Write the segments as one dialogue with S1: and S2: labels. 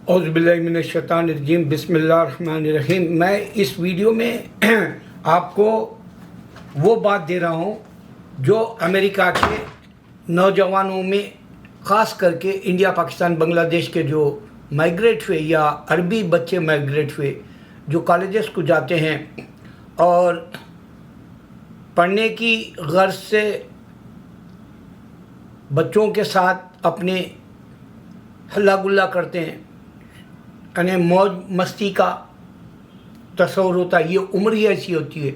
S1: اعوذ باللہ من الشیطان الرجیم، بسم اللہ الرحمن الرحیم۔ میں اس ویڈیو میں آپ کو وہ بات دے رہا ہوں جو امریکہ کے نوجوانوں میں، خاص کر کے انڈیا، پاکستان، بنگلہ دیش کے جو مائیگریٹ ہوئے یا عربی بچے مائیگریٹ ہوئے جو کالجز کو جاتے ہیں اور پڑھنے کی غرض سے بچوں کے ساتھ اپنے ہلا گلا کرتے ہیں، یعنی موج مستی کا تصور ہوتا ہے۔ یہ عمر ہی ایسی ہوتی ہے۔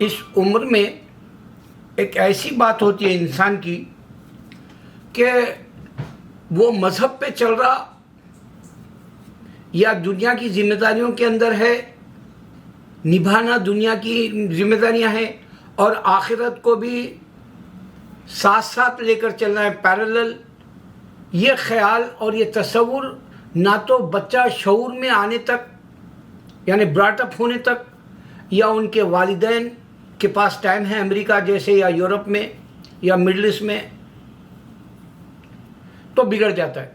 S1: اس عمر میں ایک ایسی بات ہوتی ہے انسان کی کہ وہ مذہب پہ چل رہا یا دنیا کی ذمہ داریوں کے اندر ہے، نبھانا دنیا کی ذمہ داریاں ہیں اور آخرت کو بھی ساتھ ساتھ لے کر چلنا ہے، پیرالل۔ یہ خیال اور یہ تصور نہ تو بچہ شعور میں آنے تک، یعنی براٹ اپ ہونے تک، یا ان کے والدین کے پاس ٹائم ہے امریکہ جیسے یا یورپ میں یا مڈل ایسٹ میں، تو بگڑ جاتا ہے۔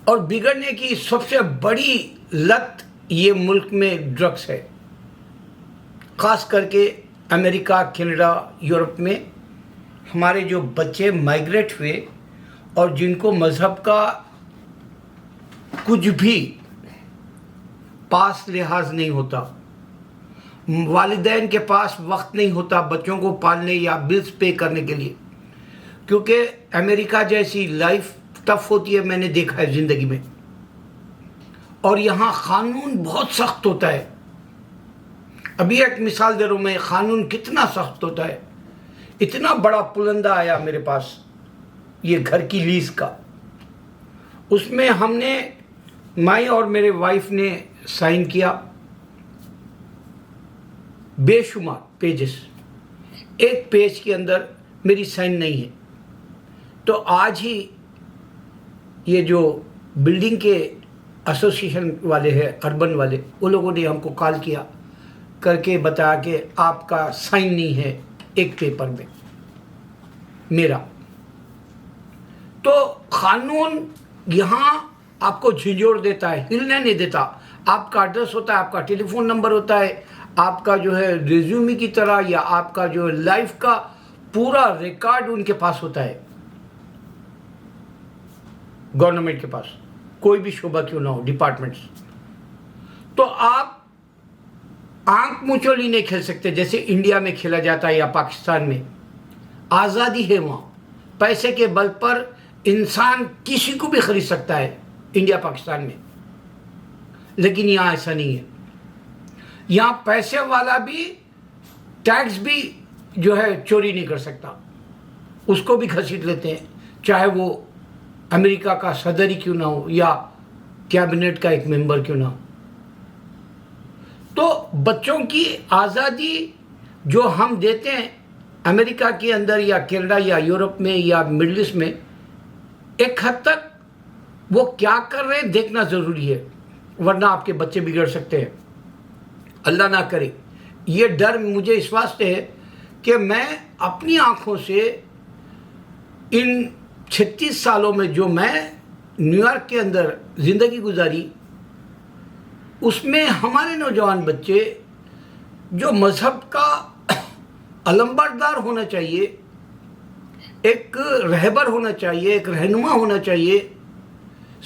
S1: اور بگڑنے کی سب سے بڑی لت یہ ملک میں ڈرگس ہے، خاص کر کے امریکہ، کینیڈا، یورپ میں ہمارے جو بچے مائیگریٹ ہوئے اور جن کو مذہب کا کچھ بھی پاس لحاظ نہیں ہوتا، والدین کے پاس وقت نہیں ہوتا بچوں کو پالنے یا بلز پے کرنے کے لیے، کیونکہ امریکہ جیسی لائف ٹف ہوتی ہے، میں نے دیکھا ہے زندگی میں، اور یہاں قانون بہت سخت ہوتا ہے۔ ابھی ایک مثال دے رہا ہوں میں، قانون کتنا سخت ہوتا ہے۔ اتنا بڑا پلندہ آیا میرے پاس، یہ گھر کی لیز کا، اس میں ہم نے، میں اور میرے وائف نے سائن کیا، بے شمار پیجز، ایک پیج کے اندر میری سائن نہیں ہے۔ تو آج ہی یہ جو بلڈنگ کے ایسوسیشن والے ہیں، اربن والے، وہ لوگوں نے ہم کو کال کیا کر کے بتایا کہ آپ کا سائن نہیں ہے ایک پیپر میں میرا۔ تو قانون یہاں آپ کو جھنجھوڑ دیتا ہے، ہلنے نہیں دیتا۔ آپ کا ایڈریس ہوتا ہے، آپ کا ٹیلی فون نمبر ہوتا ہے، آپ کا جو ہے ریزیومی کی طرح یا آپ کا جو لائف کا پورا ریکارڈ ان کے پاس ہوتا ہے، گورنمنٹ کے پاس، کوئی بھی شعبہ کیوں نہ ہو، ڈپارٹمنٹس۔ تو آپ آنکھ مچولی نہیں کھیل سکتے جیسے انڈیا میں کھیلا جاتا ہے یا پاکستان میں۔ آزادی ہے وہاں، پیسے کے بل پر انسان کسی کو بھی خرید سکتا ہے انڈیا پاکستان میں، لیکن یہاں ایسا نہیں ہے۔ یہاں پیسے والا بھی ٹیکس بھی جو ہے چوری نہیں کر سکتا، اس کو بھی گھسیٹ لیتے ہیں، چاہے وہ امریکہ کا صدر ہی کیوں نہ ہو یا کیبنٹ کا ایک ممبر کیوں نہ ہو۔ تو بچوں کی آزادی جو ہم دیتے ہیں امریکہ کے اندر یا کینیڈا یا یورپ میں یا مڈل ایسٹ میں، ایک حد تک وہ کیا کر رہے ہیں دیکھنا ضروری ہے، ورنہ آپ کے بچے بگڑ سکتے ہیں، اللہ نہ کرے۔ یہ ڈر مجھے اس واسطے ہے کہ میں اپنی آنکھوں سے ان 36 سالوں میں جو میں نیو یارک کے اندر زندگی گزاری، اس میں ہمارے نوجوان بچے جو مذہب کا علمبردار ہونا چاہیے، ایک رہبر ہونا چاہیے، ایک رہنما ہونا چاہیے،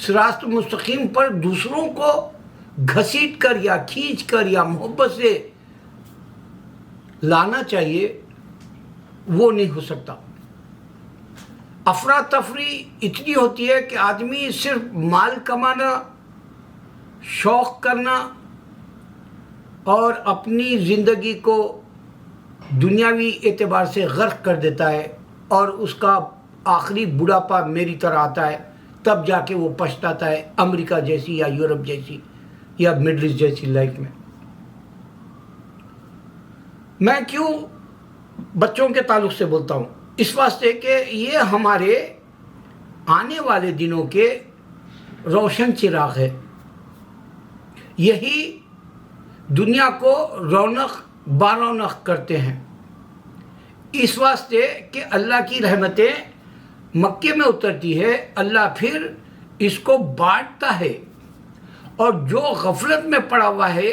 S1: صراط مستقیم پر دوسروں کو گھسیٹ کر یا کھینچ کر یا محبت سے لانا چاہیے، وہ نہیں ہو سکتا۔ افراتفری اتنی ہوتی ہے کہ آدمی صرف مال کمانا، شوق کرنا اور اپنی زندگی کو دنیاوی اعتبار سے غرق کر دیتا ہے، اور اس کا آخری بڑھاپا میری طرح آتا ہے، تب جا کے وہ پچھتاتا ہے امریکہ جیسی یا یورپ جیسی یا مڈل ایسٹ جیسی لائف میں۔ میں کیوں بچوں کے تعلق سے بولتا ہوں؟ اس واسطے کہ یہ ہمارے آنے والے دنوں کے روشن چراغ ہے، یہی دنیا کو رونق بارونق کرتے ہیں۔ اس واسطے کہ اللہ کی رحمتیں مکے میں اترتی ہے، اللہ پھر اس کو بانٹتا ہے، اور جو غفلت میں پڑا ہوا ہے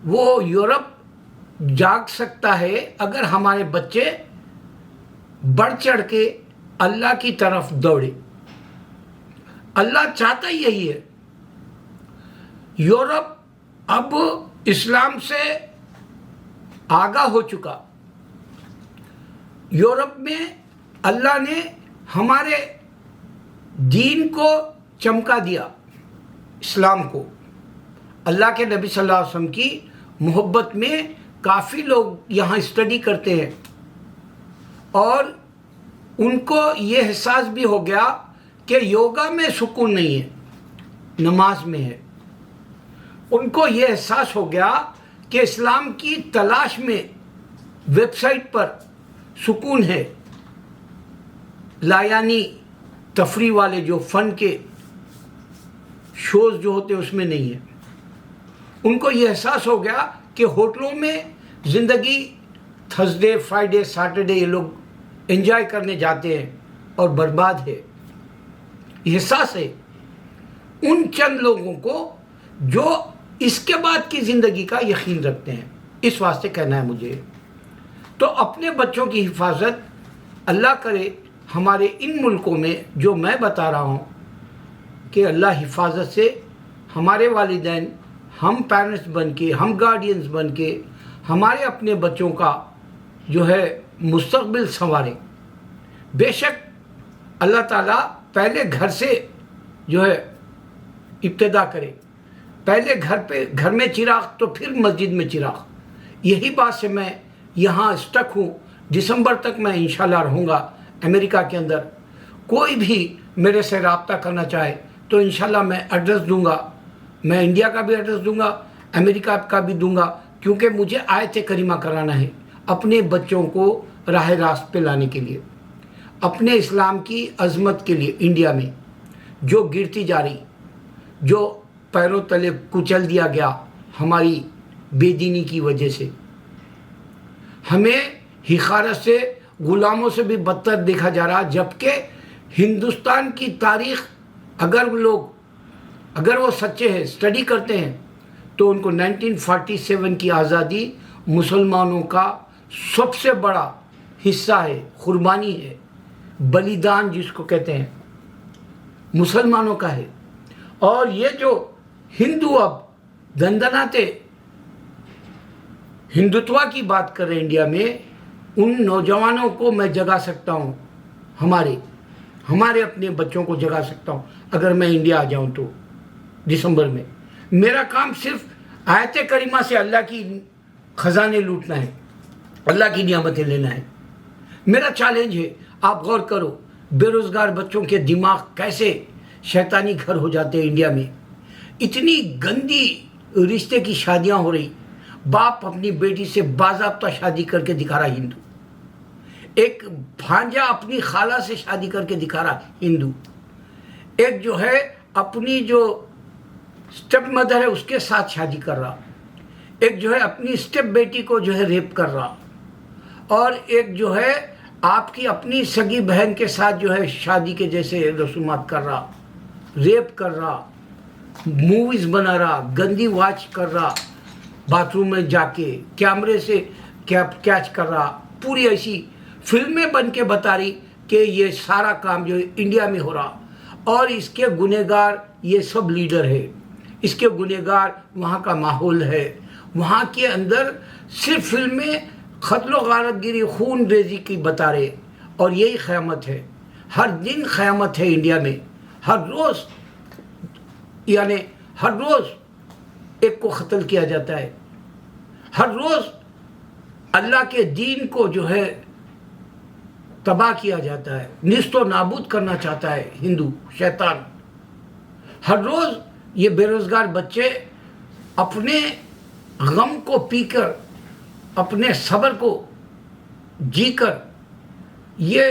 S1: وہ یورپ جاگ سکتا ہے اگر ہمارے بچے بڑھ چڑھ کے اللہ کی طرف دوڑے۔ اللہ چاہتا ہی یہی ہے۔ یورپ اب اسلام سے آگاہ ہو چکا۔ یورپ میں اللہ نے ہمارے دین کو چمکا دیا، اسلام کو۔ اللہ کے نبی صلی اللہ علیہ وسلم کی محبت میں کافی لوگ یہاں اسٹڈی کرتے ہیں، اور ان کو یہ احساس بھی ہو گیا کہ یوگا میں سکون نہیں ہے، نماز میں ہے۔ ان کو یہ احساس ہو گیا کہ اسلام کی تلاش میں ویب سائٹ پر سکون ہے، لایانی تفریح والے جو فن کے شوز جو ہوتے اس میں نہیں ہے۔ ان کو یہ احساس ہو گیا کہ ہوٹلوں میں زندگی تھرسڈے، فرائیڈے، سیٹرڈے یہ لوگ انجوائے کرنے جاتے ہیں اور برباد ہے۔ یہ احساس ہے ان چند لوگوں کو جو اس کے بعد کی زندگی کا یقین رکھتے ہیں۔ اس واسطے کہنا ہے مجھے، تو اپنے بچوں کی حفاظت اللہ کرے۔ ہمارے ان ملکوں میں جو میں بتا رہا ہوں کہ اللہ حفاظت سے ہمارے والدین، ہم پیرنٹس بن کے، ہم گارڈینز بن کے ہمارے اپنے بچوں کا جو ہے مستقبل سنواریں۔ بے شک اللہ تعالیٰ پہلے گھر سے جو ہے ابتدا کرے، پہلے گھر میں چراغ تو پھر مسجد میں چراغ۔ یہی بات سے میں یہاں اسٹک ہوں۔ دسمبر تک میں انشاءاللہ رہوں گا امریکہ کے اندر۔ کوئی بھی میرے سے رابطہ کرنا چاہے تو انشاءاللہ میں ایڈریس دوں گا، میں انڈیا کا بھی ایڈریس دوں گا، امریکہ کا بھی دوں گا، کیونکہ مجھے آیت کریمہ کرانا ہے اپنے بچوں کو راہ راست پہ لانے کے لیے، اپنے اسلام کی عظمت کے لیے۔ انڈیا میں جو گرتی جا رہی، جو پیروں تلے کچل دیا گیا ہماری بے دینی کی وجہ سے، ہمیں حقارت سے، غلاموں سے بھی بدتر دیکھا جا رہا، جبکہ ہندوستان کی تاریخ اگر وہ سچے ہیں، اسٹڈی کرتے ہیں، تو ان کو 1947 کی آزادی مسلمانوں کا سب سے بڑا حصہ ہے، قربانی ہے، بلیدان جس کو کہتے ہیں، مسلمانوں کا ہے۔ اور یہ جو ہندو اب دندناتے ہندوتوا کی بات کر رہے ہیں انڈیا میں، ان نوجوانوں کو میں جگا سکتا ہوں، ہمارے اپنے بچوں کو جگا سکتا ہوں اگر میں انڈیا آ جاؤں تو دسمبر میں۔ میرا کام صرف آیت کریمہ سے اللہ کی خزانے لوٹنا ہے، اللہ کی نعمتیں لینا ہے۔ میرا چیلنج ہے، آپ غور کرو، بے روزگار بچوں کے دماغ کیسے شیطانی گھر ہو جاتے ہیں انڈیا میں۔ اتنی گندی رشتے کی شادیاں ہو رہی، باپ اپنی بیٹی سے باضابطہ شادی کر کے دکھا رہا ہندو، ایک بھانجا اپنی خالہ سے شادی کر کے دکھا رہا ہندو، ایک جو ہے اپنی جو اسٹیپ مدر ہے اس کے ساتھ شادی کر رہا، ایک جو ہے اپنی اسٹیپ بیٹی کو جو ہے ریپ کر رہا، اور ایک جو ہے آپ کی اپنی سگی بہن کے ساتھ جو ہے شادی کے جیسے رسومات کر رہا، ریپ کر رہا، موویز بنا رہا، گندی واچ کر رہا، باتھ روم میں جا کے کیمرے سے کیچ کر رہا، پوری ایسی فلمیں بن کے بتا رہی کہ یہ سارا کام جو انڈیا میں ہو رہا، اور اس کے گنہگار یہ سب لیڈر ہے، اس کے گنہگار وہاں کا ماحول ہے۔ وہاں کے اندر صرف فلمیں قتل و غارت گری، خون ریزی کی بتا رہے، اور یہی قیامت ہے۔ ہر دن قیامت ہے انڈیا میں، ہر روز ایک کو قتل کیا جاتا ہے، ہر روز اللہ کے دین کو جو ہے تباہ کیا جاتا ہے، نیست و نابود کرنا چاہتا ہے ہندو شیطان۔ ہر روز یہ بے روزگار بچے اپنے غم کو پی کر، اپنے صبر کو جی کر یہ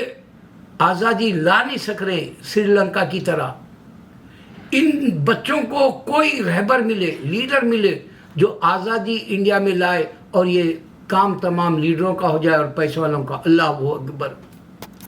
S1: آزادی لا نہیں سک رہے سری لنکا کی طرح۔ ان بچوں کو کوئی رہبر ملے، لیڈر ملے جو آزادی انڈیا میں لائے، اور یہ کام تمام لیڈروں کا ہو جائے اور پیسے والوں کا۔ اللہ اکبر۔